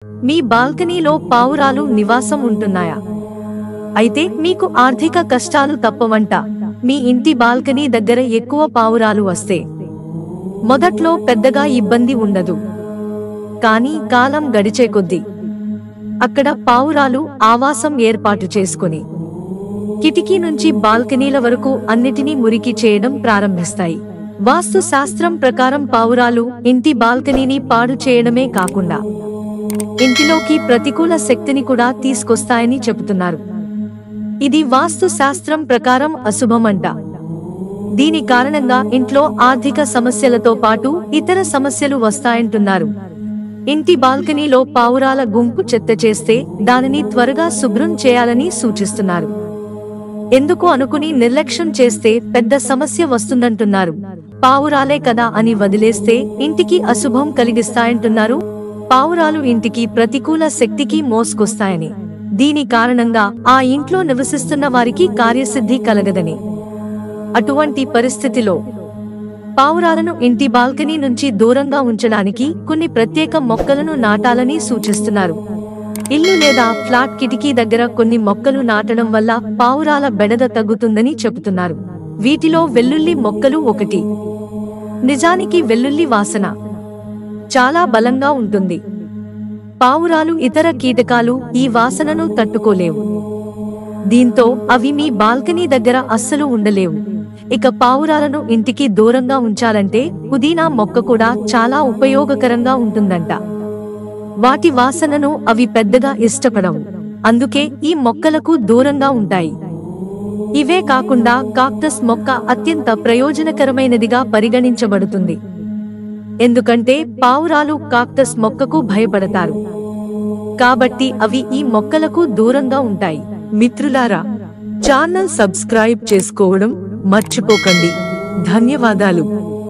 మీ బాల్కనీలో పావురాలు నివాసం ఉంటున్నాయా? అయితే మీకు ఆర్థిక కష్టాలు తప్పవంట. మీ ఇంటి బాల్కనీ దగ్గర ఎక్కువ పావురాలు వస్తే మొదట్లో పెద్దగా ఇబ్బంది ఉండదు, కానీ కాలం గడిచే కొద్దీ అక్కడ పావురాలు ఆవాసం ఏర్పాటు చేసుకుని కిటికీ నుంచి బాల్కనీల వరకు అన్నిటినీ మురికి చేయడం ప్రారంభిస్తాయి. వాస్తు శాస్త్రం ప్రకారం పావురాలు ఇంటి బాల్కనీని పాడు చేయడమే కాకుండా ఇంటిలోకి ప్రతికూల శక్తిని కూడా తీసుకొస్తాయని చెబుతున్నారు. ఇది వాస్తు శాస్త్రం ప్రకారం అశుభమంట. దీని కారణంగా ఇంట్లో ఆర్థిక సమస్యలతో పాటు ఇతర సమస్యలు వస్తాయంటున్నారు. ఇంటి బాల్కనీలో పావురాల గుంపు చెత్త చేస్తే దానిని త్వరగా శుభ్రం చేయాలని సూచిస్తున్నారు. ఎందుకు అనుకుని నిర్లక్ష్యం చేస్తే పెద్ద సమస్య వస్తుందంటున్నారు. పావురాలే కదా అని వదిలేస్తే ఇంటికి అశుభం కలిగిస్తాయంటున్నారు. పావురాలు ఇంటికి ప్రతికూల శక్తికి మోసుకొస్తాయని, దీని కారణంగా ఆ ఇంట్లో నివసిస్తున్న వారికి కార్యసిద్ధి కలగదని, అటువంటి పరిస్థితిలో పావురాలను ఇంటి బాల్కనీ నుంచి దూరంగా ఉంచడానికి కొన్ని ప్రత్యేక మొక్కలను నాటాలని సూచిస్తున్నారు. ఇల్లు లేదా ఫ్లాట్ కిటికీ దగ్గర కొన్ని మొక్కలు నాటడం వల్ల పావురాల బెడద తగ్గుతుందని చెబుతున్నారు. వీటిలో వెల్లుల్లి మొక్కలు ఒకటి. నిజానికి వెల్లుల్లి వాసన చాలా బలంగా ఉంటుంది. పావురాలు ఇతర కీటకాలు ఈ వాసనను తట్టుకోలేవు. దీంతో అవి మీ బాల్కనీ దగ్గర అస్సలు ఉండలేవు. ఇక పావురాలను ఇంటికి దూరంగా ఉంచాలంటే పుదీనా మొక్క కూడా చాలా ఉపయోగకరంగా ఉంటుందంట. వాటి వాసనను అవి పెద్దగా ఇష్టపడవు, అందుకే ఈ మొక్కలకు దూరంగా ఉంటాయి. ఇవే కాకుండా కాక్టస్ మొక్క అత్యంత ప్రయోజనకరమైనదిగా పరిగణించబడుతుంది. ఎందుకంటే పావురాలు కాక్టస్ మొక్కకు భయపడతారు, కాబట్టి అవి ఈ మొక్కలకు దూరంగా ఉంటాయి. మిత్రులారా, ఛానల్ సబ్స్క్రైబ్ చేసుకోవడం మర్చిపోకండి. ధన్యవాదాలు.